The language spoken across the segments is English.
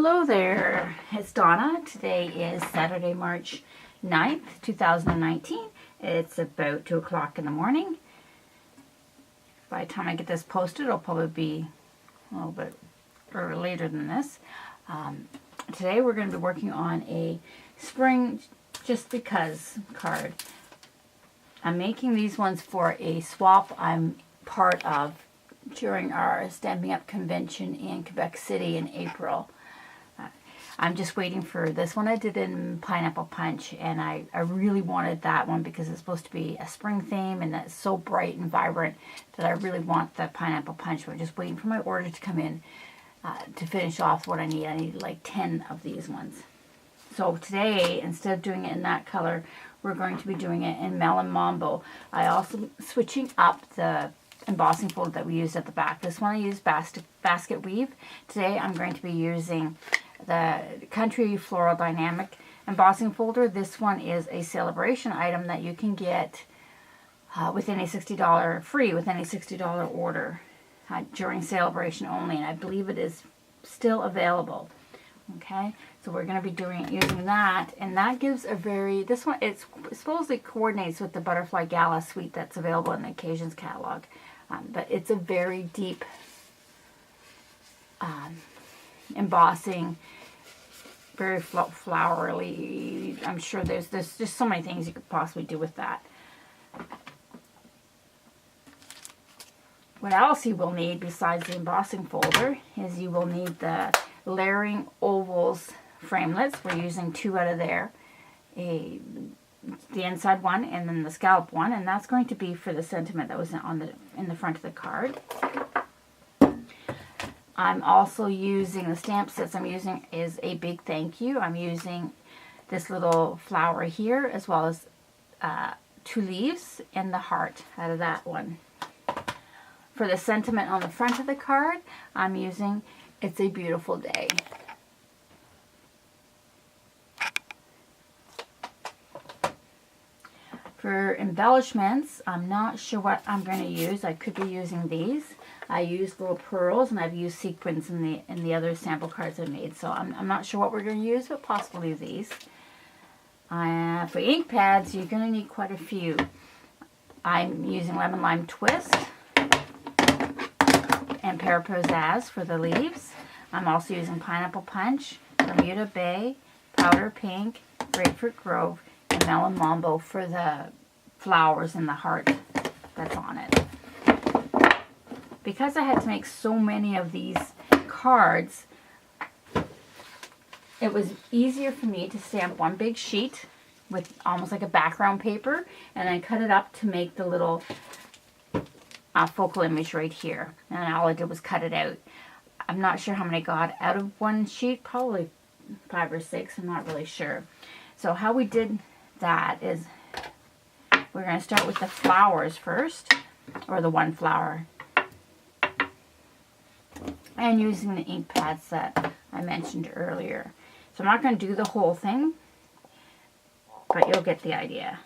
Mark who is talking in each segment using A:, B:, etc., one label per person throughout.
A: Hello there, it's Donna. Today is Saturday, March 9th, 2019. It's about 2 o'clock in the morning. By the time I get this posted, it'll probably be a little bit later than this. Today we're going to be working on a Spring Just Because card. I'm making these ones for a swap I'm part of during our Stampin' Up convention in Quebec City in April. I'm just waiting for this one. I did in Pineapple Punch, and I really wanted that one because it's supposed to be a spring theme, and it's so bright and vibrant that I really want the Pineapple Punch. We're just waiting for my order to come in to finish off what I need. I need like 10 of these ones. So today, instead of doing it in that color, we're going to be doing it in Melon Mambo. I also switching up the embossing folder that we used at the back. This one I used basket weave. Today I'm going to be using the Country Floral Dynamic embossing folder. This one is a celebration item that you can get within a $60 free within a $60 order during celebration only, and I believe it is still available. Okay, so we're going to be using that, and that gives a this one, it supposedly coordinates with the Butterfly Gala suite that's available in the Occasions catalog, but it's a very deep embossing, very flowery. I'm sure there's just so many things you could possibly do with that. What else you will need besides the embossing folder is you will need the layering ovals framelets. We're using 2 out of there, the inside one and then the scallop one, and that's going to be for the sentiment that was in the front of the card. I'm also using the stamp sets I'm using is a big thank you. I'm using this little flower here, as well as 2 leaves and the heart out of that one. For the sentiment on the front of the card, I'm using It's a Beautiful Day. For embellishments, I'm not sure what I'm going to use. I could be using these. I used little pearls, and I've used sequins in the other sample cards I made. So I'm not sure what we're going to use, but possibly these. For ink pads, you're going to need quite a few. I'm using Lemon Lime Twist and Pear Pizzazz for the leaves. I'm also using Pineapple Punch, Bermuda Bay, Powder Pink, Grapefruit Grove, and Melon Mambo for the flowers and the heart that's on it. Because I had to make so many of these cards, it was easier for me to stamp one big sheet with almost like a background paper, and then cut it up to make the little focal image right here. And all I did was cut it out. I'm not sure how many I got out of one sheet, probably 5 or 6, I'm not really sure. So how we did that is we're going to start with the flowers first, or the one flower, and using the ink pads that I mentioned earlier. So I'm not going to do the whole thing, but you'll get the idea.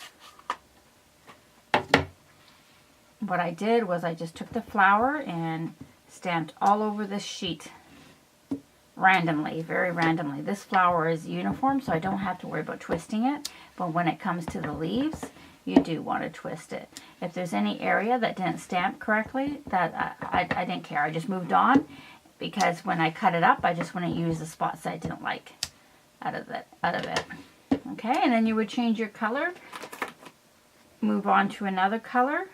A: What I did was I just took the flower and stamped all over this sheet randomly, very randomly. This flower is uniform, so I don't have to worry about twisting it, but when it comes to the leaves, you do want to twist it. If there's any area that didn't stamp correctly, that I didn't care. I just moved on, because when I cut it up, I just wouldn't use the spots that I didn't like out of it. Okay, and then you would change your color, move on to another color,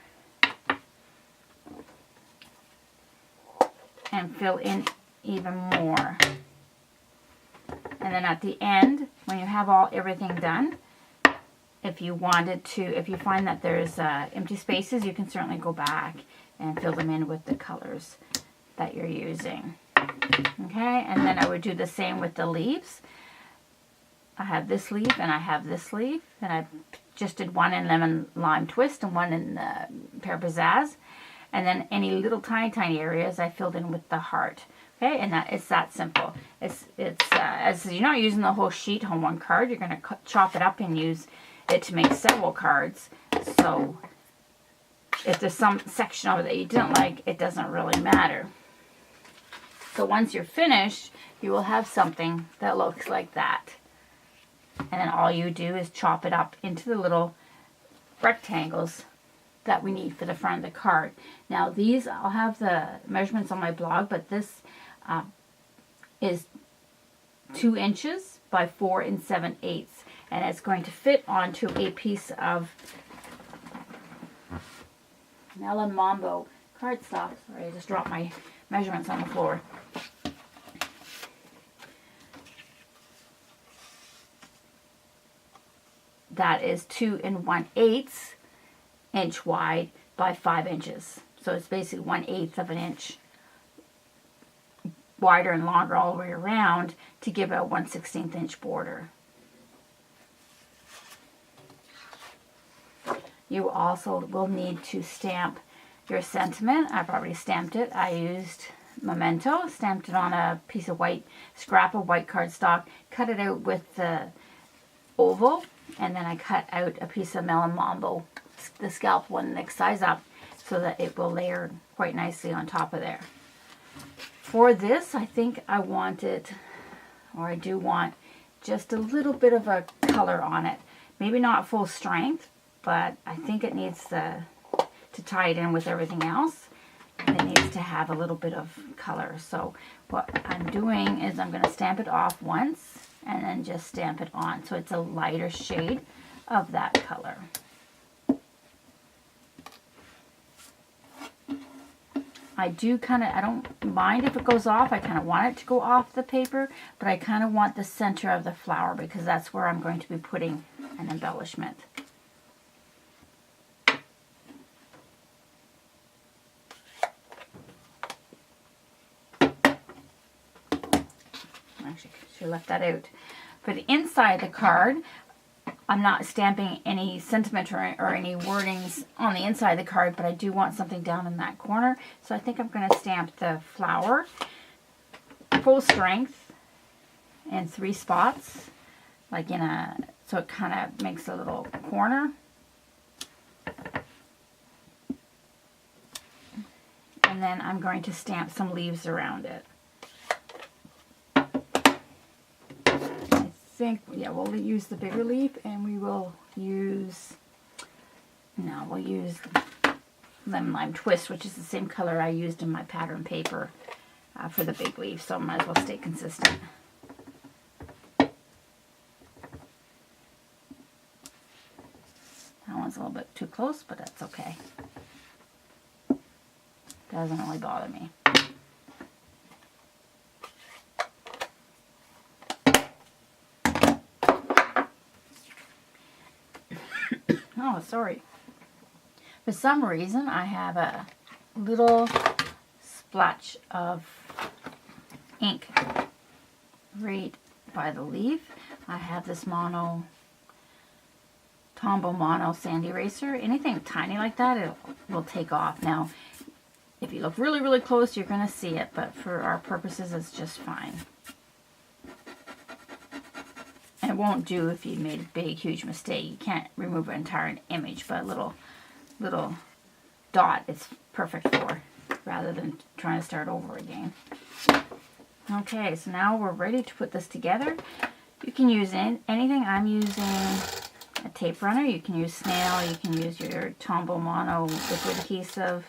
A: and fill in even more. And then at the end, when you have everything done, if you find that there's empty spaces, you can certainly go back and fill them in with the colors that you're using. Okay, and then I would do the same with the leaves. I have this leaf and I have this leaf, and I just did one in Lemon Lime Twist and one in Pear Pizzazz, and then any little tiny areas I filled in with the heart. Okay, and it's that simple. It's as you're not using the whole sheet on one card, you're going to chop it up and use it to make several cards. So if there's some section over that you didn't like, it doesn't really matter. So once you're finished, you will have something that looks like that. And then all you do is chop it up into the little rectangles that we need for the front of the card. Now these, I'll have the measurements on my blog, but this is 2 inches by 4 7/8, and it's going to fit onto a piece of Melon Mambo cardstock. Sorry, I just dropped my measurements on the floor. That is 2 1/8 inch wide by 5 inches. So it's basically 1/8 of an inch wider and longer all the way around to give a 1/16 inch border. You also will need to stamp your sentiment. I've already stamped it. I used Memento, stamped it on a piece of white, scrap of white cardstock, cut it out with the oval, and then I cut out a piece of Melon Mambo, the scalp one next size up, so that it will layer quite nicely on top of there. For this, I think I wanted, or I do want, just a little bit of a color on it. Maybe not full strength, but I think it needs to tie it in with everything else. It needs to have a little bit of color. So what I'm doing is I'm going to stamp it off once and then just stamp it on, so it's a lighter shade of that color. I don't mind if it goes off. I kind of want it to go off the paper, but I kind of want the center of the flower because that's where I'm going to be putting an embellishment. Actually, should have left that out. For the inside the card, I'm not stamping any sentiment or any wordings on the inside of the card, but I do want something down in that corner. So I think I'm going to stamp the flower full strength in 3 spots, like so it kind of makes a little corner. And then I'm going to stamp some leaves around it. We'll use the bigger leaf, and we'll use Lemon Lime Twist, which is the same color I used in my pattern paper for the big leaf, so I might as well stay consistent. That one's a little bit too close, but that's okay. Doesn't really bother me. Oh, sorry. For some reason, I have a little splotch of ink right by the leaf. I have this Tombow Mono sand eraser. Anything tiny like that, it will take off. Now, if you look really, really close, you're going to see it, but for our purposes, it's just fine. It won't do if you made a big, huge mistake. You can't remove an entire image, but a little dot is perfect for, rather than trying to start over again. Okay, so now we're ready to put this together. You can use anything. I'm using a tape runner. You can use snail. You can use your Tombow Mono liquid adhesive.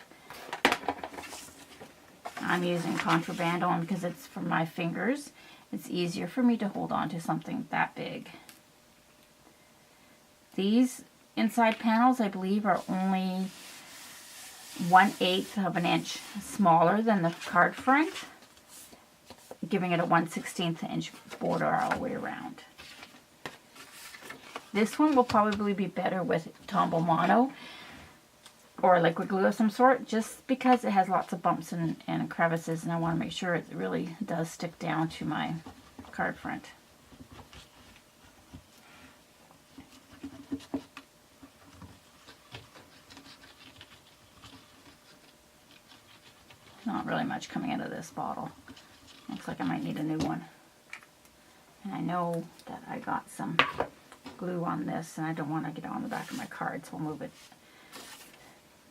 A: I'm using contraband because it's for my fingers. It's easier for me to hold on to something that big. These inside panels, I believe, are only 1/8 of an inch smaller than the card front, giving it a 1/16 inch border all the way around. This one will probably be better with Tombow Mono or liquid glue of some sort, just because it has lots of bumps and crevices, and I want to make sure it really does stick down to my card front. Not really much coming out of this bottle. Looks like I might need a new one. And I know that I got some glue on this, and I don't want to get it on the back of my card, so we'll move it.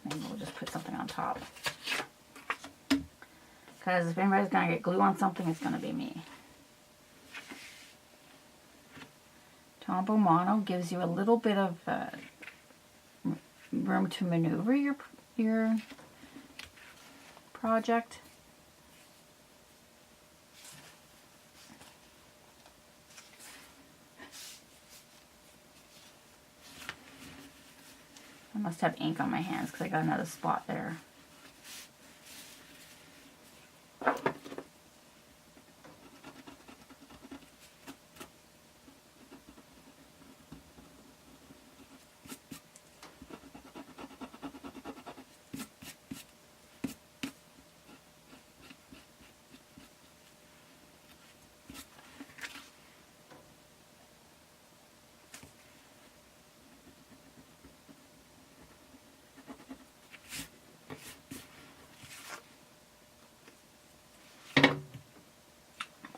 A: Maybe we'll just put something on top. Because if anybody's going to get glue on something, it's going to be me. Tombow Mono gives you a little bit of room to maneuver your project. I must have ink on my hands because I got another spot there.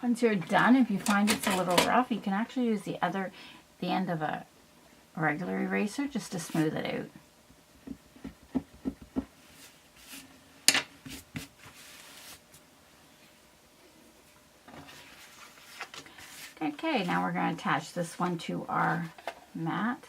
A: Once you're done, if you find it's a little rough, you can actually use the end of a regular eraser just to smooth it out. Okay, now we're going to attach this one to our mat.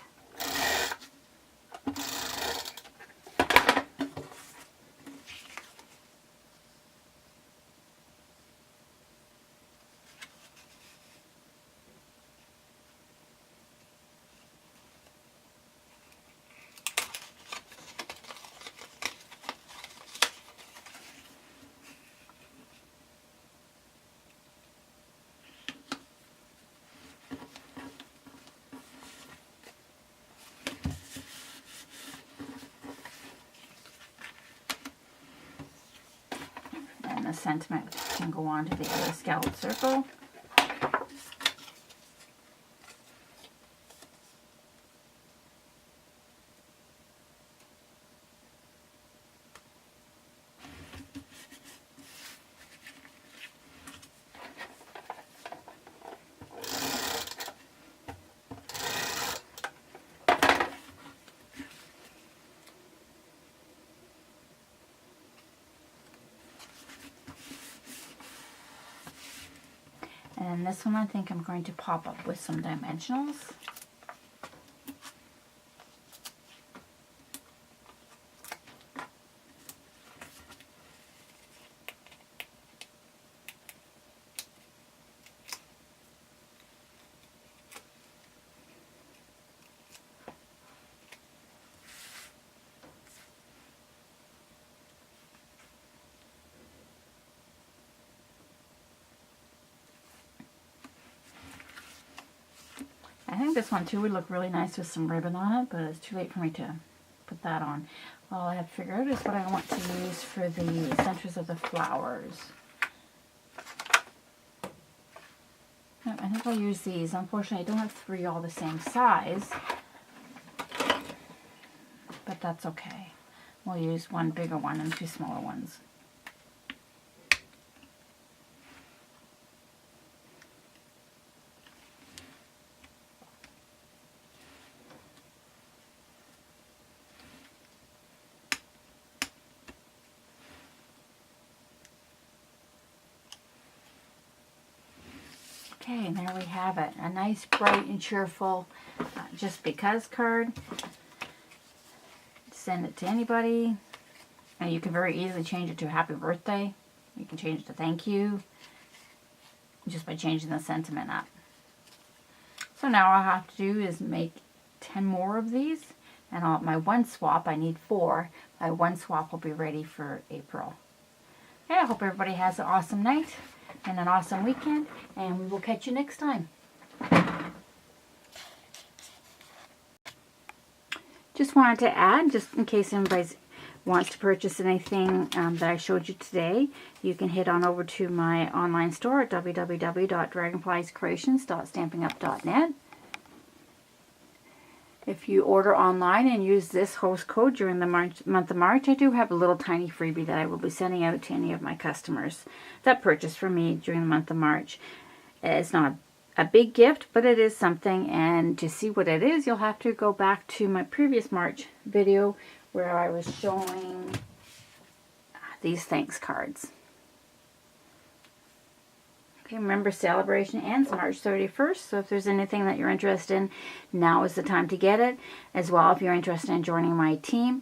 A: And the sentiment can go on to the other scallop circle. And this one I think I'm going to pop up with some dimensionals. I think this one too would look really nice with some ribbon on it, but it's too late for me to put that on. All I have figured out is what I want to use for the centers of the flowers. I think I'll use these. Unfortunately, I don't have 3 all the same size, but that's okay. We'll use 1 bigger one and 2 smaller ones. Okay, and there we have it. A nice, bright, and cheerful Just Because card. Send it to anybody. And you can very easily change it to Happy Birthday. You can change it to Thank You. Just by changing the sentiment up. So now all I have to do is make 10 more of these. And my one swap, I need 4. My one swap will be ready for April. Okay, I hope everybody has an awesome night and an awesome weekend, and we will catch you next time. Just wanted to add, just in case anybody wants to purchase anything that I showed you today, you can head on over to my online store at www.dragonfliescreations.stampinup.net. If you order online and use this host code during the month of March, I do have a little tiny freebie that I will be sending out to any of my customers that purchase from me during the month of March. It's not a big gift, but it is something, and to see what it is, you'll have to go back to my previous March video where I was showing these thanks cards. Okay, remember celebration ends March 31st, so if there's anything that you're interested in, now is the time to get it. As well, if you're interested in joining my team,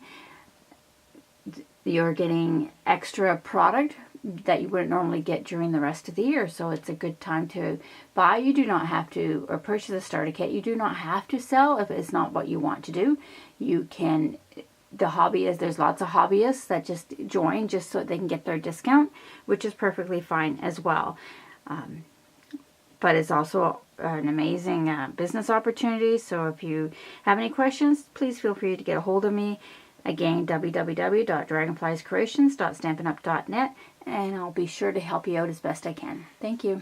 A: you're getting extra product that you wouldn't normally get during the rest of the year. So it's a good time to buy. You do not have to, or purchase a starter kit. You do not have to sell if it's not what you want to do. You can, the hobby is, there's lots of hobbyists that just join just so they can get their discount, which is perfectly fine as well. But it's also an amazing business opportunity. So if you have any questions, please feel free to get a hold of me. Again, www.dragonfliescreations.stampinup.net, and I'll be sure to help you out as best I can. Thank you.